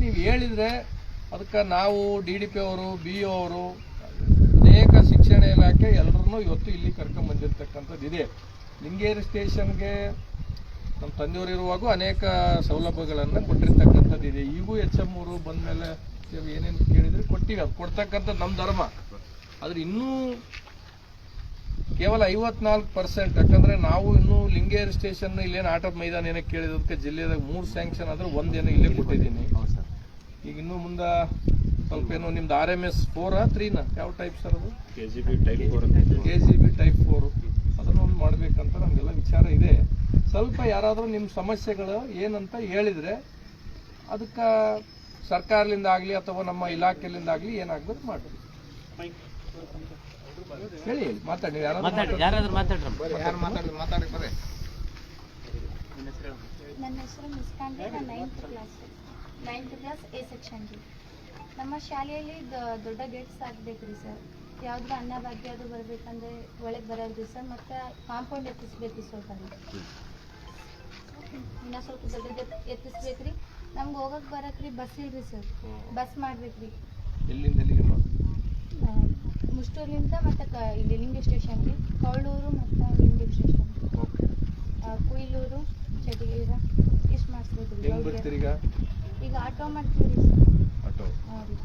ನೀವು ಹೇಳಿದರೆ ಅದಕ್ಕೆ ನಾವು DDP ಅವರು BO ಅವರು ಅನೇಕ ಶಿಕ್ಷಣ ಇಲಾಖೆ ಎಲ್ಲರನ್ನೂ ಇವತ್ತು ಇಲ್ಲಿ ಕರ್ಕೊಂಡ್ಬಂದಿರ್ತಕ್ಕಂಥದ್ದು ಇದೆ. ಲಿಂಗೇರಿ ಸ್ಟೇಷನ್ಗೆ ನಮ್ಮ ತಂದೆಯವರು ಇರುವಾಗೂ ಅನೇಕ ಸೌಲಭ್ಯಗಳನ್ನು ಕೊಟ್ಟಿರ್ತಕ್ಕಂಥದ್ದು ಇದೆ. ಈಗೂ HM ಅವರು ಬಂದ ಮೇಲೆ ಏನೇನು ಕೇಳಿದರೆ ಕೊಟ್ಟಿವಿ, ಅದು ಕೊಡ್ತಕ್ಕಂಥದ್ದು ನಮ್ಮ ಧರ್ಮ. ಆದರೆ ಇನ್ನೂ ಕೇವಲ 54%. ಯಾಕಂದರೆ ನಾವು ಇನ್ನೂ ಲಿಂಗೇರಿ ಸ್ಟೇಷನ್ ಇಲ್ಲೇನು ಆಟದ ಮೈದಾನ ಏನಕ್ಕೆ ಕೇಳಿದಕ್ಕೆ ಜಿಲ್ಲೆದಾಗ 3 ಸ್ಯಾಂಕ್ಷನ್ ಆದರೂ ಒಂದೇನೋ ಇಲ್ಲೇ ಕೊಟ್ಟಿದ್ದೀನಿ. ಈಗ ಇನ್ನೂ ಮುಂದೆ ಸ್ವಲ್ಪ ಏನೋ ನಿಮ್ದು RMS 4 3 ಯಾವ ಟೈಪ್ ಸರ್ ಅದು? KGB ಟೈಪ್ 4 ಅದನ್ನು ಒಂದು ಮಾಡಬೇಕಂತ ನಮಗೆಲ್ಲ ವಿಚಾರ ಇದೆ. ಸ್ವಲ್ಪ ಯಾರಾದರೂ ನಿಮ್ಮ ಸಮಸ್ಯೆಗಳು ಏನಂತ ಹೇಳಿದರೆ ಅದಕ್ಕೆ ಸರ್ಕಾರದಿಂದ ಆಗಲಿ ಅಥವಾ ನಮ್ಮ ಇಲಾಖೆಯಿಂದ ಆಗಲಿ ಏನಾಗಬೇಕು ಮಾಡ್ತೀವಿ. ಹೇಳಿ ಮಾತಾಡಿ, ಯಾರಾದ್ರೂ ಮಾತಾಡ್ರಿ. ನನ್ನ ಹೆಸರು ಮುಸ್ಕಾನ್. ನಾನು 9th ಕ್ಲಾಸ್ A ಸೆಕ್ಷನ್. ನಮ್ಮ ಶಾಲೆಯಲ್ಲಿ ದೊಡ್ಡ ಗೇಟ್ಸ್ ಆಗಬೇಕ್ರಿ ಸರ್. ಯಾವ್ದು ಅನ್ನಭಾಗ್ಯ ಅದು ಬರಬೇಕಂದ್ರೆ ಒಳಗೆ ಬರೋದ್ರಿ ಸರ್. ಮತ್ತು ಕಾಂಪೌಂಡ್ ಎತ್ತಿಸ್ಬೇಕು ಸ್ವಲ್ಪ, ಇನ್ನೂ ಸ್ವಲ್ಪ ದೊಡ್ಡದು ಎತ್ತಿಸ್ಬೇಕ್ರಿ. ನಮ್ಗೆ ಹೋಗಕ್ಕೆ ಬರಕ್ರಿ ಬಸ್ ಇಲ್ರಿ ಸರ್. ಬಸ್ ಮಾಡ್ಬೇಕ್ರಿ. ಎಲ್ಲಿಂದ ಎಲ್ಲಿಗೆ? ಮುಷ್ಟೂರ್ಲಿಂದ ಮತ್ತು ಇಲ್ಲಿ ಲಿಂಗ ಸ್ಟೇಷನ್ಗೆ, ಕೌಳೂರು ಮತ್ತು ಲಿಂಗ ಸ್ಟೇಷನ್, ಕುಯ್ಲೂರು, ಚಟಗೀರ ಇಷ್ಟು ಮಾಡಿಸ್ಬೇಕು. ಈಗ ಆಟೋ ಮಾಡ್ತೀವಿ ಸರ್. ಹಾಂ ರೀ,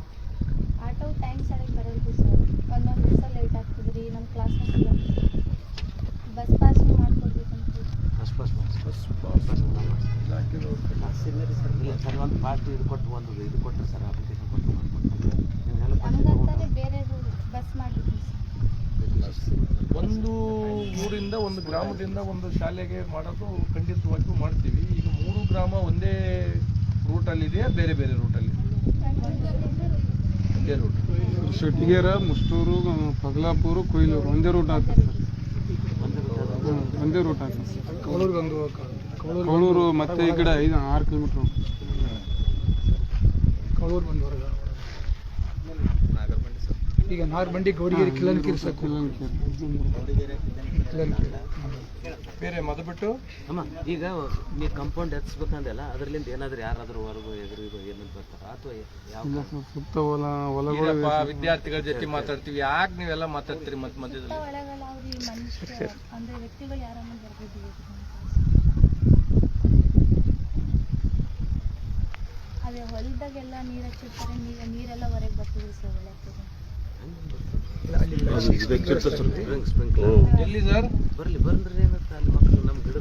ಆಟೋ ಟೈಮ್ ಸರಿಯಾಗಿ ಬರೋದು ಸರ್. ಒಂದೊಂದು ದಿವಸ ಲೇಟ್ ಆಗ್ತದೆ ರೀ. ನಮ್ಮ ಕ್ಲಾಸ್ನಾಗ ಬಸ್ ಪಾಸ್ ಮಾಡ್ಕೊಡ್ಬೇಕಂತ. ಸರ್ ಒಂದು ಪಾರ್ಟಿ ಇದು ಕೊಟ್ಟರೆ ಸರ್ ಅಪ್ಲಿಕೇಶನ್ ಕೊಟ್ಟು ನಮ್ಗಂತಾನೆ ಬೇರೆ ಬಸ್ ಮಾಡಿದ್ವಿ ಸರ್. ಒಂದು ಊರಿಂದ ಒಂದು ಗ್ರಾಮದಿಂದ ಒಂದು ಶಾಲೆಗೆ ಮಾಡೋದು ಖಂಡಿತವಾಗಿಯೂ ಮಾಡ್ತೀವಿ. ಈಗ 3 ಗ್ರಾಮ ಒಂದೇ ರೂಟಲ್ಲಿದೆಯಾ ಬೇರೆ ಬೇರೆ ರೂಟಲ್ಲಿ? ಒಂದೇ ರೂಟ್. ಶೆಟ್ಟಿಗೆರೆ, ಮುಷ್ಟೂರು, ಪಗಲಾಪುರ, ಕೊಯ್ಲೂರು ಒಂದೇ ರೂಟ್ ಆಗ್ತದೆ ಸರ್. ಒಂದೇ ರೂಟ್ ಆಗ್ತದೆ. ಕೌಳೂರು ಮತ್ತೆ ಈ ಕಡೆ 6 ಕಿಲೋಮೀಟ್ರ್. ಕೌಳೂರು ಬಂದವರೆಗ ಈಗ ನಾಗರಬಂಡಿ, ಗೌಡಿಗೆರೆ, ಕಿಲ್ಲನಕೆರೆ ಸರ್. ಬೇರೆ ಮದು ಬಿಟ್ಟು ಅಮ್ಮ ಈಗ ನೀವು ಕಂಪೌಂಡ್ ಎತ್ತಿಸ್ಬೇಕಂದೆಲ್ಲ ಅದರಲ್ಲಿಂದ ಏನಾದರೂ ಯಾರಾದರೂ ಹೊರಗು ಎದುರು ಏನಂತ ಬರ್ತಾರ ಅಥವಾ ಯಾವ ಸುತ್ತ ಹೊಲಗಳು ವಿದ್ಯಾರ್ಥಿಗಳ ಜೊತೆ ಮಾತಾಡ್ತೀವಿ. ಯಾಕೆ ನೀವೆಲ್ಲ ಮಾತಾಡ್ತೀರಿ ಮತ್ತೆ ಮಧ್ಯದಲ್ಲಿ? ಒಳಗಲ್ಲ ಅವ್ರಿಗೆ ಮನುಷ್ಯ ಅಂದರೆ ವ್ಯಕ್ತಿಗಳು ಯಾರನ್ನ ಬರ್ಬೋದು. ಅದೇ ಹೊಲದಾಗೆಲ್ಲ ನೀರು ಹಚ್ಚಿರ್ತಾರೆ, ನೀರೆಲ್ಲ ಹೊರಗೆ ಬರ್ತದೆ ಸರ್. ಎಲ್ಲಿ ಸರ್? ಬರ್ಲಿ ಬಂದ್ರೆ ಏನಂತ ಅಲ್ಲಿ ಮಕ್ಕಳು ನಮ್ಮ ಗಿಡ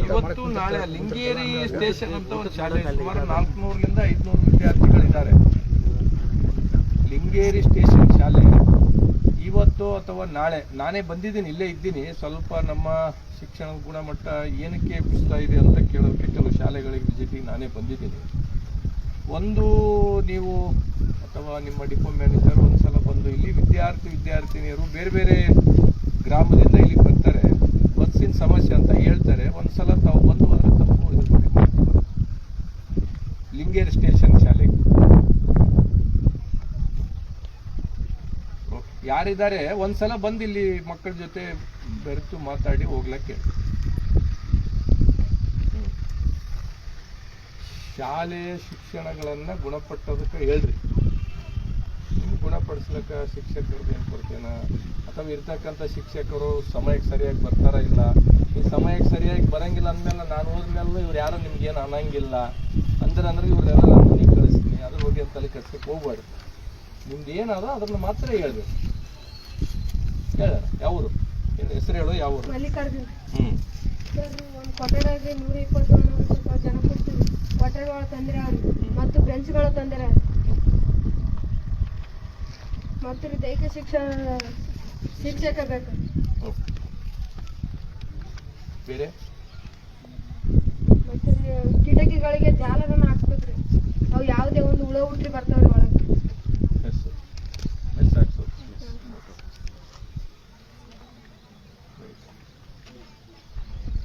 ಇವತ್ತು ನಾಳೆ ಲಿಂಗೇರಿ ಸ್ಟೇಷನ್ ಅಂತ ಒಂದು ಶಾಲೆ ಸುಮಾರು 400ರಿಂದ 500 ವಿದ್ಯಾರ್ಥಿಗಳಿದ್ದಾರೆ. ಲಿಂಗೇರಿ ಸ್ಟೇಷನ್ ಶಾಲೆ ಇವತ್ತು ಅಥವಾ ನಾಳೆ ನಾನೇ ಬಂದಿದ್ದೀನಿ, ಇಲ್ಲೇ ಇದ್ದೀನಿ. ಸ್ವಲ್ಪ ನಮ್ಮ ಶಿಕ್ಷಣ ಗುಣಮಟ್ಟ ಏನಕ್ಕೆ ಕುಸಿತಾ ಇದೆ ಅಂತ ಕೇಳೋಕ್ಕೆ ಕೆಲವು ಶಾಲೆಗಳಿಗೆ ವಿಸಿಟಿಗೆ ನಾನೇ ಬಂದಿದ್ದೀನಿ. ಒಂದು ನೀವು ಅಥವಾ ನಿಮ್ಮ ಡಿಪೋ ಮ್ಯಾನೇಜರ್ ಒಂದ್ಸಲ ಬಂದು ಇಲ್ಲಿ ವಿದ್ಯಾರ್ಥಿನಿಯರು ಬೇರೆ ಬೇರೆ ಗ್ರಾಮದಿಂದ ಇಲ್ಲಿಗೆ ಬರ್ತಾರೆ, ಬಸ್ಸಿನ ಸಮಸ್ಯೆ ಅಂತ ಹೇಳ್ತಾರೆ. ಒಂದ್ಸಲ ತಾವು ಬಂದು ಅದರ ತಪ್ಪು ಇದು ಮಾಡಿ ಮಾಡ್ತಾರೆ ಲಿಂಗೇರಿ ಸ್ಟೇಷನ್ ಶಾಲೆಗೆ. ಯಾರಿದ್ದಾರೆ ಒಂದ್ಸಲ ಬಂದು ಇಲ್ಲಿ ಮಕ್ಕಳ ಜೊತೆ ಬೆರೆತು ಮಾತಾಡಿ ಹೋಗ್ಲಕ್ಕೆ. ಶಾಲೆಯ ಶಿಕ್ಷಣಗಳನ್ನು ಗುಣಪಟ್ಟದಕ್ಕೆ ಹೇಳ್ರಿ. ನಿಮ್ಗೆ ಗುಣಪಡಿಸ್ಲಿಕ್ಕೆ ಶಿಕ್ಷಕರದ್ದು ಏನು ಕೊಡ್ತೇನ ಅಥವಾ ಇರ್ತಕ್ಕಂಥ ಶಿಕ್ಷಕರು ಸಮಯಕ್ಕೆ ಸರಿಯಾಗಿ ಬರ್ತಾರ ಇಲ್ಲ. ಈ ಸಮಯಕ್ಕೆ ಸರಿಯಾಗಿ ಬರಂಗಿಲ್ಲ ಅಂದಮೇಲೆ ನಾನು ಹೋದ್ಮೇಲೆ ಇವ್ರು ಯಾರು ನಿಮ್ಗೇನು ಅನ್ನಂಗಿಲ್ಲ ಅಂದ್ರೆ ಇವ್ರೆಲ್ಲ ನಾನು ಮನೆಗೆ ಕಳಿಸ್ತೀನಿ, ಅದ್ರ ಬಗ್ಗೆ ತಲೆ ಕೆಡ್ಸಕ್ಕೆ ಹೋಗ್ಬಾರ್ದು. ನಿಮ್ದು ಏನದ ಅದನ್ನು ಮಾತ್ರ ಹೇಳ್ಬೇಕು. ಹೇಳ ಯಾವರು ಹೆಸರು ಹೇಳೋ ಯಾವರು? ಮಲ್ಲಿಕಾರ್ಜುನ್. ಒಂದು ಕೊಠಡಿಗೆ 120 ಜನ ಕೊಡ್ತೀವಿ. ಕೊಠಡಿಗಳ ತೊಂದರೆ ಮತ್ತು ಬೆಂಚ್ಗಳ ತೊಂದರೆ ಮತ್ತು ದೈಹಿಕ ಶಿಕ್ಷಕ ಬೇಕು. ಬೇರೆ ಮತ್ತು ಕಿಟಕಿಗಳಿಗೆ ಜಾಲವನ್ನು ಹಾಕ್ಬೇಕ್ರಿ. ಅವು ಯಾವುದೇ ಒಂದು ಹುಳ ಹುಟ್ಟಿ ಬರ್ತಾವ್ರಿ ಒಳಗೆ.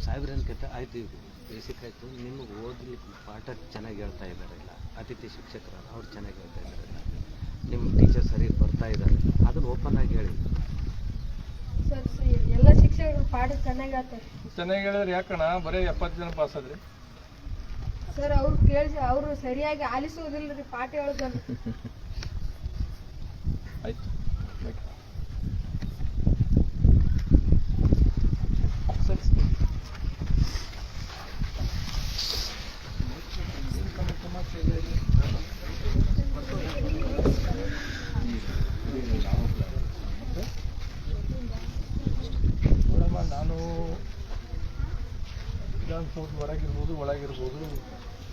ಸಾಹೇಬ್ರೇನ್ಕಿಂತ ಆಯ್ತು, ಇದು ಬೇಸಿಕ್ ಆಯಿತು. ನಿಮಗೆ ಓದಲಿಕ್ಕೆ ಪಾಠ ಚೆನ್ನಾಗಿ ಹೇಳ್ತಾ ಇದ್ದಾರಲ್ಲ, ಅತಿಥಿ ಶಿಕ್ಷಕರು ಅವ್ರು ಚೆನ್ನಾಗಿ ಹೇಳ್ತಾ ಇದ್ದಾರಲ್ಲ, ನಿಮ್ಮ ಟೀಚರ್ ಸರಿಯಾಗಿ ಬರ್ತಾ ಇದ್ದಾರೆ, ಅದನ್ನು ಓಪನ್ ಆಗಿ ಹೇಳಿ ಸರ್. ಎಲ್ಲ ಶಿಕ್ಷಕರು ಪಾಠ ಚೆನ್ನಾಗಿ ಹೇಳ್ತಾರೆ. ಚೆನ್ನಾಗಿ ಹೇಳಿದ್ರೆ ಯಾಕಣ್ಣ ಬರೀ 70 ಜನ ಪಾಸ್ ಆದ್ರಿ? ಸರ್ ಅವ್ರು ಕೇಳಿಸಿ ಅವ್ರು ಸರಿಯಾಗಿ ಆಲಿಸೋದಿಲ್ರಿ ಪಾಠ ಹೇಳೋದನ್ನ. ಆಯ್ತು ನೋಡಮ್ಮ, ನಾನು ವಿಧಾನಸೌಧ ಹೊರಗಿರ್ಬೋದು ಒಳಗಿರ್ಬೋದು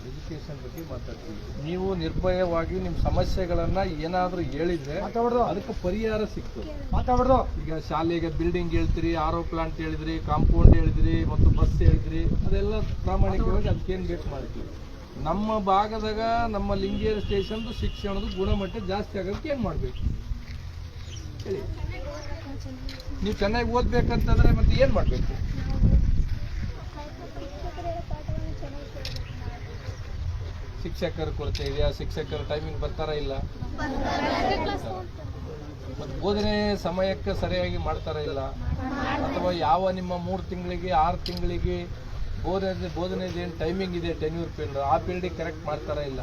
ಎಜುಕೇಶನ್ ಬಗ್ಗೆ ಮಾತಾಡ್ತೀವಿ. ನೀವು ನಿರ್ಭಯವಾಗಿ ನಿಮ್ಮ ಸಮಸ್ಯೆಗಳನ್ನು ಏನಾದರೂ ಹೇಳಿದರೆ ಅದಕ್ಕೆ ಪರಿಹಾರ ಸಿಗ್ತದೆ. ಈಗ ಶಾಲೆಗೆ ಬಿಲ್ಡಿಂಗ್ ಹೇಳ್ತೀರಿ, ಆರೋ ಪ್ಲಾಂಟ್ ಹೇಳಿದ್ರಿ, ಕಾಂಪೌಂಡ್ ಹೇಳಿದ್ರಿ, ಮತ್ತು ಬಸ್ ಹೇಳಿದ್ರಿ, ಅದೆಲ್ಲ ಪ್ರಾಮಾಣಿಕವಾಗಿ ಅದಕ್ಕೇನು ಬೇಕು ಮಾಡ್ತೀವಿ. ನಮ್ಮ ಭಾಗದಾಗ ನಮ್ಮ ಲಿಂಗೇರಿ ಸ್ಟೇಷನ್ದು ಶಿಕ್ಷಣದ ಗುಣಮಟ್ಟ ಜಾಸ್ತಿ ಆಗೋದಕ್ಕೆ ಏನು ಮಾಡಬೇಕು ಹೇಳಿ. ನೀವು ಚೆನ್ನಾಗಿ ಓದ್ಬೇಕಂತಂದ್ರೆ ಮತ್ತೆ ಏನು ಮಾಡಬೇಕು? ಶಿಕ್ಷಕರ ಕೊರತೆ ಇದೆಯಾ? ಶಿಕ್ಷಕರ ಟೈಮಿಂಗ್ ಬರ್ತಾರಾ ಇಲ್ಲ? ಮತ್ತು ಬೋಧನೆ ಸಮಯಕ್ಕೆ ಸರಿಯಾಗಿ ಮಾಡ್ತಾರಾ ಇಲ್ಲ? ಅಥವಾ ಯಾವ ನಿಮ್ಮ 3 ತಿಂಗಳಿಗೆ 6 ತಿಂಗಳಿಗೆ ಬೋಧನೆದು ಏನು ಟೈಮಿಂಗ್ ಇದೆ, ಟೆನ್ಯೂರ್ ಪೀರಿಯಡ್, ಆ ಪೀರಿಯಡಿಗೆ ಕರೆಕ್ಟ್ ಮಾಡ್ತಾರಾ ಇಲ್ಲ?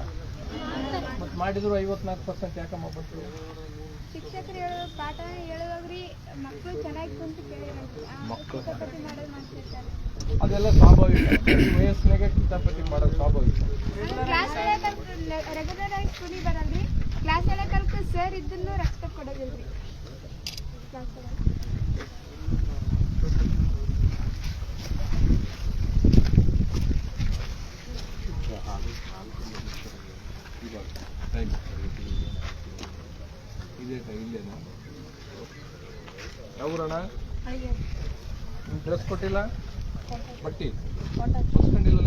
ಮತ್ತು ಮಾಡಿದ್ರು 54% ಯಾಕಮ್ಮ ಬಂತು? ಶಿಕ್ಷಕರು ಹೇಳೋ ಪಾಠ ಹೇಳುವಾಗ್ರಿ ಮಕ್ಕಳು ಚೆನ್ನಾಗಿ ಕುಂತು ಕಿತಾಪತಿ ಮಾಡೋದು ಮಾಡ್ತಿರ್ತಾರೆ. ಅದೆಲ್ಲ ಸ್ವಾಭಾವಿಕ. ಈ ವಯಸ್ಸಿನಾಗೆ ಕಿತಾಪತಿ ಮಾಡೋದು ಸ್ವಾಭಾವಿಕ. ಕ್ಲಾಸ್ ರೆಗ್ಯುಲರ್ ಆಗಿ ಸ್ಕೂಲಿಗೆ ಬರಲ್ರಿ. ಕ್ಲಾಸ್ ಹೇಳಕಲ್ಕ ಸರ್ ಇದನ್ನು ರೆಸ್ಪೆಕ್ಟ್ ಕೊಡೋದಿಲ್ರಿ ಕ್ಲಾಸ್ ಇಲ್ಲೇನಾ ಯಾವೂರಣ? ನಿಮ್ಗೆ ಡ್ರೆಸ್ ಕೊಟ್ಟಿಲ್ಲ, ಬಟ್ಟಿ ಹೊಸ್ಕೊಂಡಿಲ್ಲ,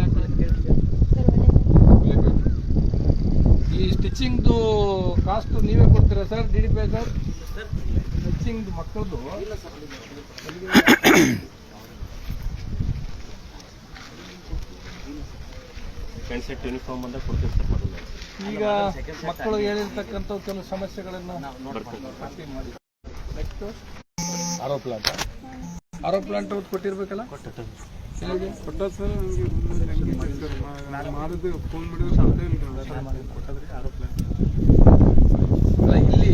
ಈ ಸ್ಟಿಚಿಂಗ್ದು ಕಾಸ್ಟ್ ನೀವೇ ಕೊಡ್ತೀರಾ ಸರ್? DDP ಸರ್ ಸ್ಟಿಚಿಂಗ್ ಮಕ್ಕಳದು ಸೆಟ್ ಯೂನಿಫಾರ್ಮ್ ಅಂತ ಕೊಡ್ತೀವಿ ಸರ್ ಮೊದಲು. ಈಗ ಮಕ್ಕಳು ಹೇಳಿರ್ತಕ್ಕಂಥ ಕೆಲವು ಸಮಸ್ಯೆಗಳನ್ನು ಪಟ್ಟಿ ಮಾಡಿ. ನೆಕ್ಸ್ಟ್ ಆರೋ ಪ್ಲಾಂಟ್ ಅವ್ರು ಕೊಟ್ಟಿರ್ಬೇಕಲ್ಲ? ಕೊಟ್ಟ ಸರ್ ನನಗೆ ಮಾಡಿದ್ದು ಫೋನ್ ಮಾಡಿದ್ರೆ ಇಲ್ಲಿ